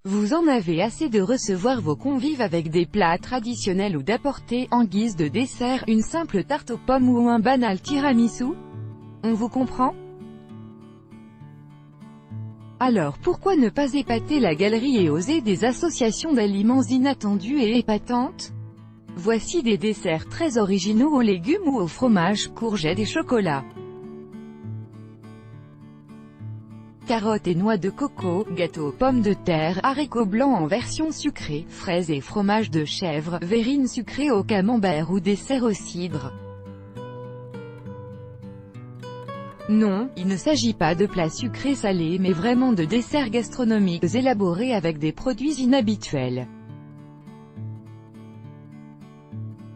Vous en avez assez de recevoir vos convives avec des plats traditionnels ou d'apporter, en guise de dessert, une simple tarte aux pommes ou un banal tiramisu? On vous comprend? Alors pourquoi ne pas épater la galerie et oser des associations d'aliments inattendus et épatantes? Voici des desserts très originaux aux légumes ou au fromage, courgettes et chocolat. Carottes et noix de coco, gâteaux aux pommes de terre, haricots blancs en version sucrée, fraises et fromage de chèvre, verrines sucrées au camembert ou dessert au cidre. Non, il ne s'agit pas de plats sucrés salés mais vraiment de desserts gastronomiques élaborés avec des produits inhabituels.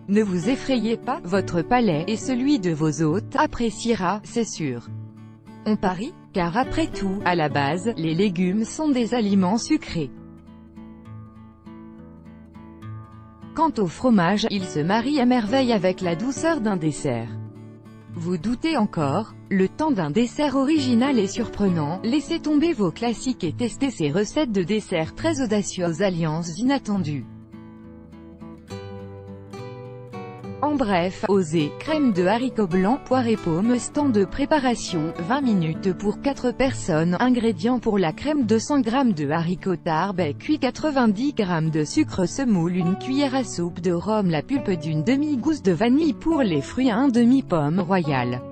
Ne vous effrayez pas, votre palais, et celui de vos hôtes, appréciera, c'est sûr. On parie? Car après tout, à la base, les légumes sont des aliments sucrés. Quant au fromage, il se marie à merveille avec la douceur d'un dessert. Vous doutez encore? Le temps d'un dessert original et surprenant, laissez tomber vos classiques et testez ces recettes de desserts très audacieux aux alliances inattendues. En bref, osez. Crème de haricots blancs, poire et pommes. Temps de préparation, 20 minutes pour 4 personnes. Ingrédients pour la crème: 200 g de haricots tarbes cuits, 90 g de sucre semoule, une cuillère à soupe de rhum, la pulpe d'une demi-gousse de vanille pour les fruits, un demi-pomme royale.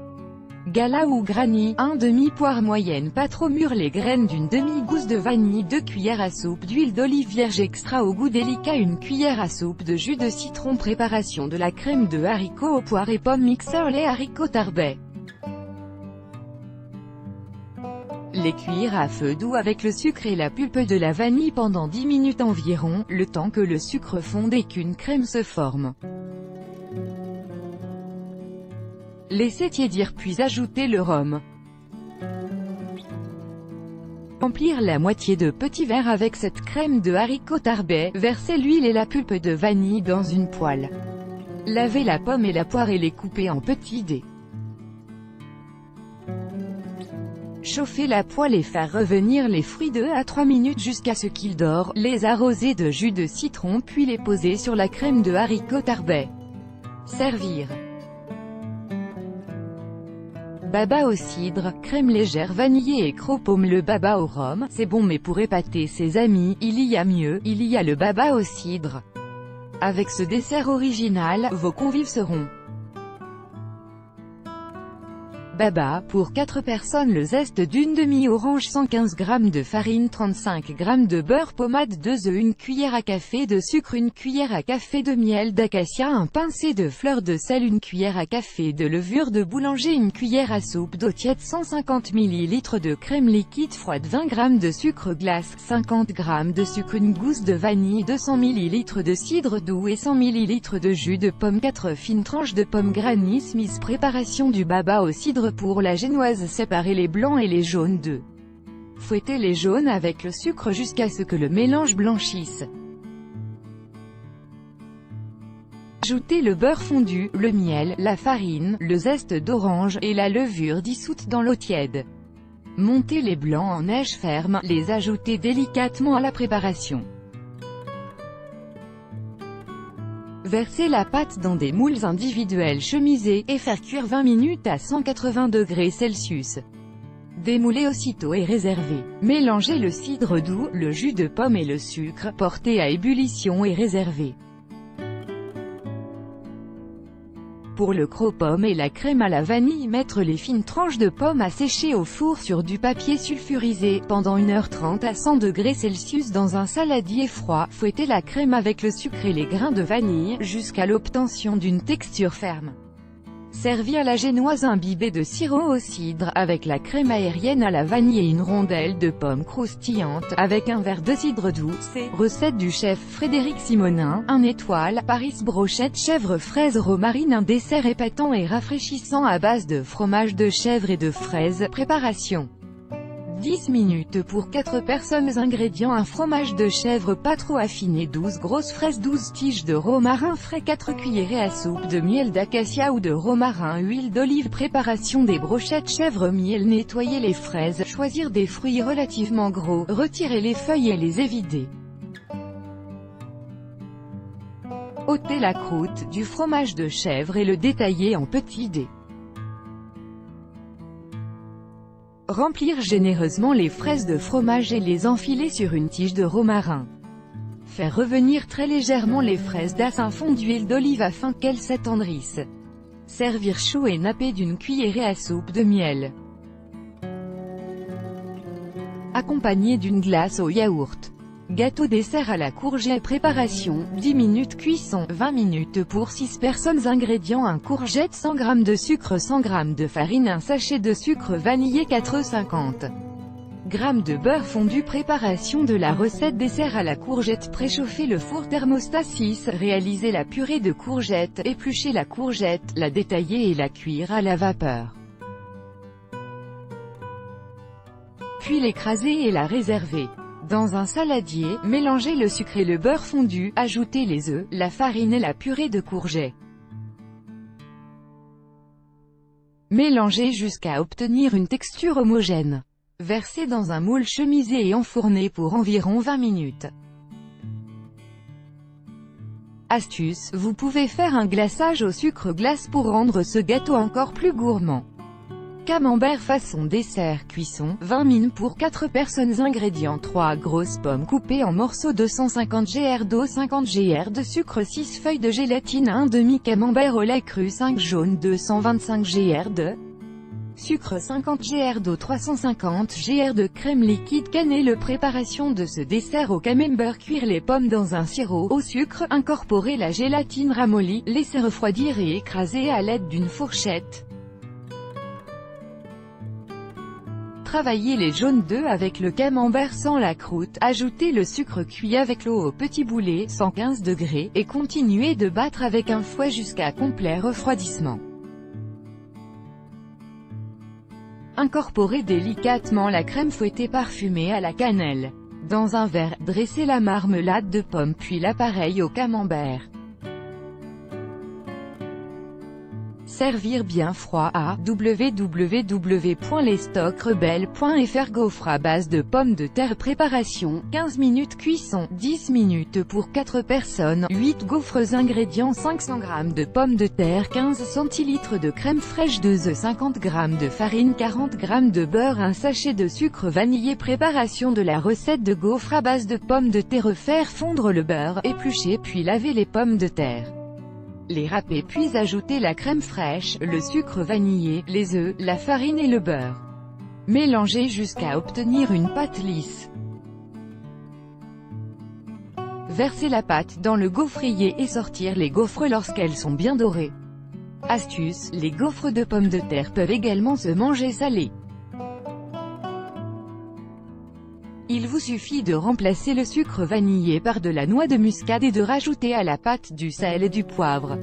Gala ou granny, un demi-poire moyenne pas trop mûre, les graines d'une demi-gousse de vanille, 2 cuillères à soupe d'huile d'olive vierge extra au goût délicat, une cuillère à soupe de jus de citron. Préparation de la crème de haricots aux poires et pommes. Mixeur les haricots tarbais. Les cuire à feu doux avec le sucre et la pulpe de la vanille pendant 10 minutes environ, le temps que le sucre fonde et qu'une crème se forme. Laissez tiédir puis ajoutez le rhum. Remplir la moitié de petits verres avec cette crème de haricots tarbais, versez l'huile et la pulpe de vanille dans une poêle. Lavez la pomme et la poire et les coupez en petits dés. Chauffez la poêle et faire revenir les fruits 2 à 3 minutes jusqu'à ce qu'ils dorent, les arroser de jus de citron puis les poser sur la crème de haricots tarbais. Servir. Baba au cidre, crème légère vanillée et cropome. Le baba au rhum, c'est bon mais pour épater ses amis, il y a mieux, il y a le baba au cidre. Avec ce dessert original, vos convives seront baba, pour 4 personnes. Le zeste d'une demi-orange, 115 g de farine, 35 g de beurre pommade, 2 œufs, une cuillère à café de sucre, une cuillère à café de miel d'acacia, un pincé de fleur de sel, une cuillère à café de levure de boulanger, une cuillère à soupe d'eau tiède, 150 ml de crème liquide froide, 20 g de sucre glace, 50 g de sucre, une gousse de vanille, 200 ml de cidre doux et 100 ml de jus de pomme, 4 fines tranches de pommes Granny Smith. Préparation du baba au cidre. Pour la génoise, séparez les blancs et les jaunes d'œufs. Fouettez les jaunes avec le sucre jusqu'à ce que le mélange blanchisse. Ajoutez le beurre fondu, le miel, la farine, le zeste d'orange, et la levure dissoute dans l'eau tiède. Montez les blancs en neige ferme, les ajoutez délicatement à la préparation. Versez la pâte dans des moules individuels chemisés, et faire cuire 20 minutes à 180 degrés Celsius. Démoulez aussitôt et réservez. Mélangez le cidre doux, le jus de pomme et le sucre, portez à ébullition et réservez. Pour le croque-pomme et la crème à la vanille, mettre les fines tranches de pommes à sécher au four sur du papier sulfurisé, pendant 1h30 à 100 degrés Celsius dans un saladier froid. Fouettez la crème avec le sucre et les grains de vanille, jusqu'à l'obtention d'une texture ferme. Servir la génoise imbibée de sirop au cidre, avec la crème aérienne à la vanille et une rondelle de pomme croustillante, avec un verre de cidre doux. C'est recette du chef Frédéric Simonin, 1 étoile, Paris. Brochette chèvre fraise romarine, un dessert épatant et rafraîchissant à base de fromage de chèvre et de fraises. Préparation: 10 minutes pour 4 personnes. Ingrédients: un fromage de chèvre pas trop affiné, 12 grosses fraises, 12 tiges de romarin frais, 4 cuillerées à soupe de miel d'acacia ou de romarin, huile d'olive. Préparation des brochettes chèvre miel: nettoyer les fraises, choisir des fruits relativement gros, retirer les feuilles et les évider. Ôter la croûte du fromage de chèvre et le détailler en petits dés. Remplir généreusement les fraises de fromage et les enfiler sur une tige de romarin. Faire revenir très légèrement les fraises d'assain fond d'huile d'olive afin qu'elles s'attendrissent. Servir chaud et napper d'une cuillerée à soupe de miel. Accompagné d'une glace au yaourt. Gâteau dessert à la courgette. Préparation: 10 minutes cuisson, 20 minutes pour 6 personnes. Ingrédients: un courgette, 100 g de sucre, 100 g de farine, un sachet de sucre vanillé, 450 g de beurre fondu. Préparation de la recette dessert à la courgette: préchauffer le four thermostat 6, réaliser la purée de courgette, éplucher la courgette, la détailler et la cuire à la vapeur. Puis l'écraser et la réserver. Dans un saladier, mélangez le sucre et le beurre fondu, ajoutez les œufs, la farine et la purée de courgettes. Mélangez jusqu'à obtenir une texture homogène. Versez dans un moule chemisé et enfournez pour environ 20 minutes. Astuce: vous pouvez faire un glaçage au sucre glace pour rendre ce gâteau encore plus gourmand. Camembert façon dessert cuisson, 20 min pour 4 personnes. Ingrédients: 3 grosses pommes coupées en morceaux, 250 g d'eau, 50 g de sucre, 6 feuilles de gélatine, 1 demi camembert au lait cru, 5 jaunes, 225 g de sucre, 50 g d'eau, 350 g de crème liquide cannelle. Préparation de ce dessert au camembert: cuire les pommes dans un sirop au sucre, incorporer la gélatine ramollie, laisser refroidir et écraser à l'aide d'une fourchette. Travaillez les jaunes d'œufs avec le camembert sans la croûte, ajoutez le sucre cuit avec l'eau au petit boulet, 115 degrés, et continuez de battre avec un fouet jusqu'à complet refroidissement. Incorporez délicatement la crème fouettée parfumée à la cannelle. Dans un verre, dressez la marmelade de pommes puis l'appareil au camembert. Servir bien froid à www.lesstockrebelles.fr. Gaufres à base de pommes de terre. Préparation: 15 minutes cuisson, 10 minutes pour 4 personnes, 8 gaufres. Ingrédients: 500 g de pommes de terre, 15 centilitres de crème fraîche, 2 œufs, 50 g de farine, 40 g de beurre, un sachet de sucre vanillé. Préparation de la recette de gaufres à base de pommes de terre: faire fondre le beurre, éplucher puis laver les pommes de terre. Les râper puis ajouter la crème fraîche, le sucre vanillé, les œufs, la farine et le beurre. Mélanger jusqu'à obtenir une pâte lisse. Verser la pâte dans le gaufrier et sortir les gaufres lorsqu'elles sont bien dorées. Astuce: les gaufres de pommes de terre peuvent également se manger salées. Il vous suffit de remplacer le sucre vanillé par de la noix de muscade et de rajouter à la pâte du sel et du poivre.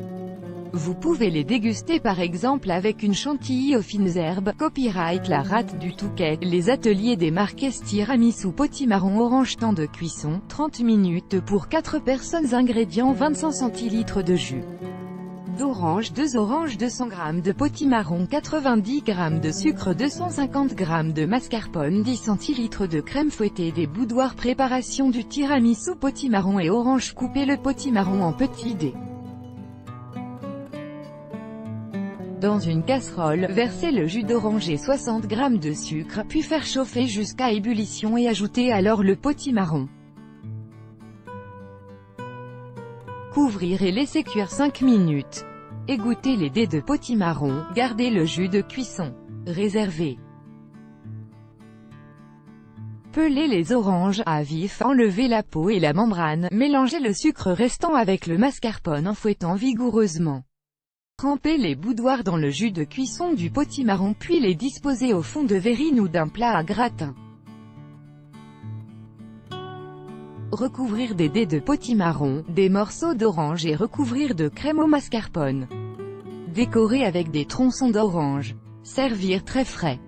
Vous pouvez les déguster par exemple avec une chantilly aux fines herbes. Copyright La Rate du Touquet, les ateliers des Marquaises. Tiramisu potimarron orange. Temps de cuisson, 30 minutes pour 4 personnes. Ingrédients: 25 centilitres de jus d'orange, 2 oranges, 200 g de potimarron, 90 g de sucre, 250 g de mascarpone, 10 centilitres de crème fouettée. Des boudoirs. Préparation du tiramisu potimarron et orange. Coupez le potimarron en petits dés. Dans une casserole, versez le jus d'orange et 60 g de sucre, puis faire chauffer jusqu'à ébullition et ajoutez alors le potimarron. Couvrir et laisser cuire 5 minutes. Égouttez les dés de potimarron, gardez le jus de cuisson. Réserver. Pelez les oranges à vif, enlevez la peau et la membrane, mélangez le sucre restant avec le mascarpone en fouettant vigoureusement. Trempez les boudoirs dans le jus de cuisson du potimarron puis les disposez au fond de verrine ou d'un plat à gratin. Recouvrir des dés de potimarron, des morceaux d'orange et recouvrir de crème au mascarpone. Décorer avec des tronçons d'orange. Servir très frais.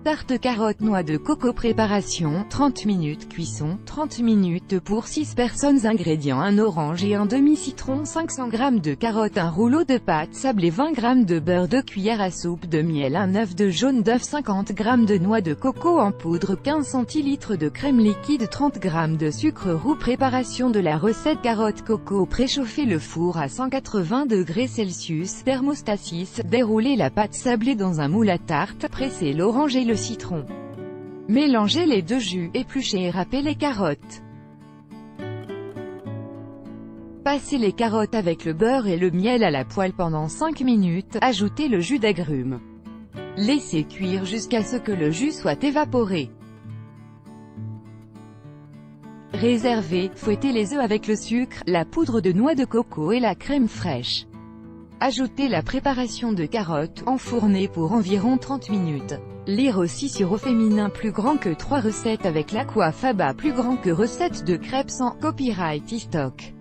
Tarte carotte noix de coco préparation, 30 minutes cuisson, 30 minutes pour 6 personnes. Ingrédients: un orange et un demi-citron, 500 g de carottes, un rouleau de pâte sablée, 20 g de beurre, 2 cuillères à soupe de miel, un œuf de jaune d'œuf, 50 g de noix de coco en poudre, 15 centilitres de crème liquide, 30 g de sucre roux. Préparation de la recette: carotte coco, préchauffer le four à 180 degrés Celsius, thermostat 6, dérouler la pâte sablée dans un moule à tarte, presser l'orange et le citron. Mélangez les deux jus, éplucher et râper les carottes. Passez les carottes avec le beurre et le miel à la poêle pendant 5 minutes, ajoutez le jus d'agrumes. Laissez cuire jusqu'à ce que le jus soit évaporé. Réservez, fouettez les œufs avec le sucre, la poudre de noix de coco et la crème fraîche. Ajoutez la préparation de carottes, enfournez pour environ 30 minutes. Lire aussi sur Au Féminin: plus grand que 3 recettes avec l'Aquafaba, plus grand que recettes de crêpes sans copyright e-stock.